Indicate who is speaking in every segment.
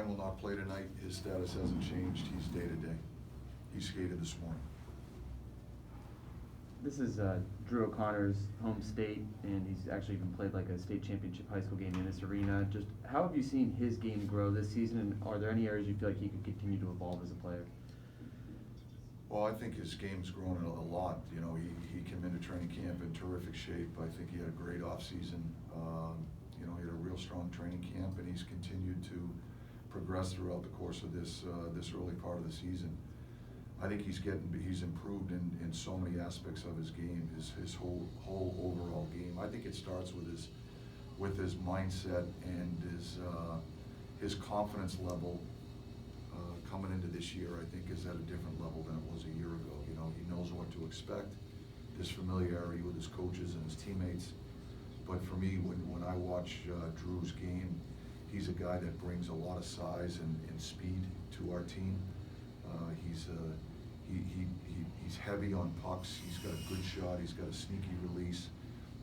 Speaker 1: Dejan will not play tonight. His status hasn't changed. He's day-to-day. He skated this morning.
Speaker 2: This is Drew O'Connor's home state, and he's actually even played like a state championship high school game in this arena. Just how have you seen his game grow this season, and are there any areas you feel like he could continue to evolve as a player?
Speaker 1: Well, I think his game's grown a lot. You know, he came into training camp in terrific shape. I think he had a great offseason. You know, he had a real strong training camp, and he's continued to progress throughout the course of this early part of the season. I think he's improved in so many aspects of his game, his whole overall game. I think it starts with his mindset and his confidence level coming into this year. I think is at a different level than it was a year ago. You know, he knows what to expect. His familiarity with his coaches and his teammates. But for me, when I watch Drew's game, he's a guy that brings a lot of size and speed to our team. He's heavy on pucks. He's got a good shot. He's got a sneaky release.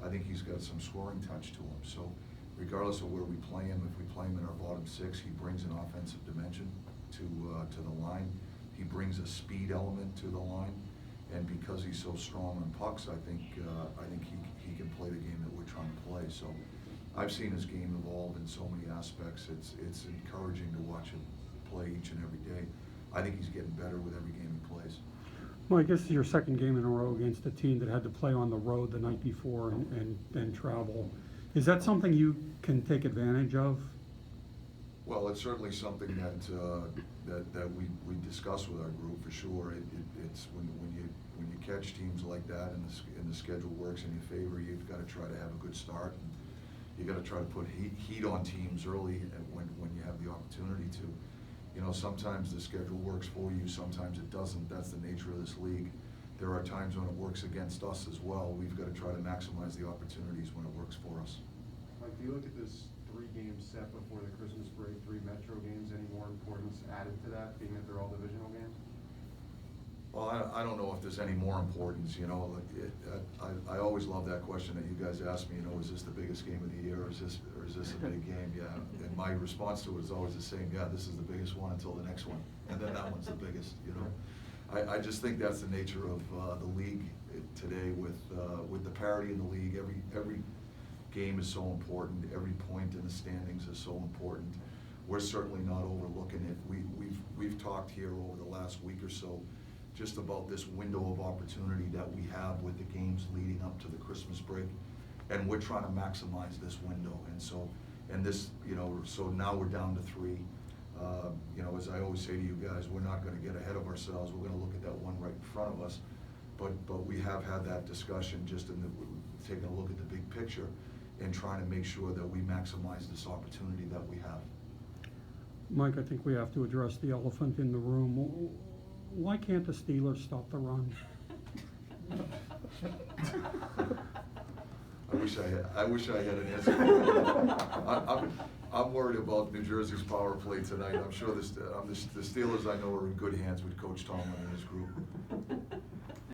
Speaker 1: I think he's got some scoring touch to him. So regardless of where we play him, if we play him in our bottom six, he brings an offensive dimension to the line. He brings a speed element to the line. And because he's so strong on pucks, I think he can play the game that we're trying to play. So I've seen his game evolve in so many aspects. It's encouraging to watch him play each and every day. I think he's getting better with every game he plays.
Speaker 3: Mike, this is your second game in a row against a team that had to play on the road the night before and then travel. Is that something you can take advantage of?
Speaker 1: Well, it's certainly something that we discuss with our group for sure. It's when you catch teams like that and the schedule works in your favor, you've got to try to have a good start. And you got to try to put heat on teams early when you have the opportunity to. You know, sometimes the schedule works for you, sometimes it doesn't. That's the nature of this league. There are times when it works against us as well. We've got to try to maximize the opportunities when it works for us.
Speaker 4: Mike, do you look at this 3-game set before the Christmas break, 3 Metro games, any more importance added to that, being that they're all divisional games?
Speaker 1: Well, I don't know if there's any more importance, you know. I always love that question that you guys ask me, you know, is this the biggest game of the year, or is this a big game? Yeah, and my response to it is always the same, yeah, this is the biggest one until the next one, and then that one's the biggest, you know. I just think that's the nature of the league today with the parity in the league. Every game is so important, every point in the standings is so important. We're certainly not overlooking it. We've talked here over the last week or so just about this window of opportunity that we have with the games leading up to the Christmas break, and we're trying to maximize this window. And this, you know, so now we're down to 3. You know, as I always say to you guys, we're not going to get ahead of ourselves. We're going to look at that one right in front of us, but we have had that discussion just taking a look at the big picture and trying to make sure that we maximize this opportunity that we have.
Speaker 3: Mike, I think we have to address the elephant in the room. Why can't the Steelers stop the run?
Speaker 1: I wish I had an answer. I'm worried about New Jersey's power play tonight. I'm sure the Steelers I know are in good hands with Coach Tomlin and his group.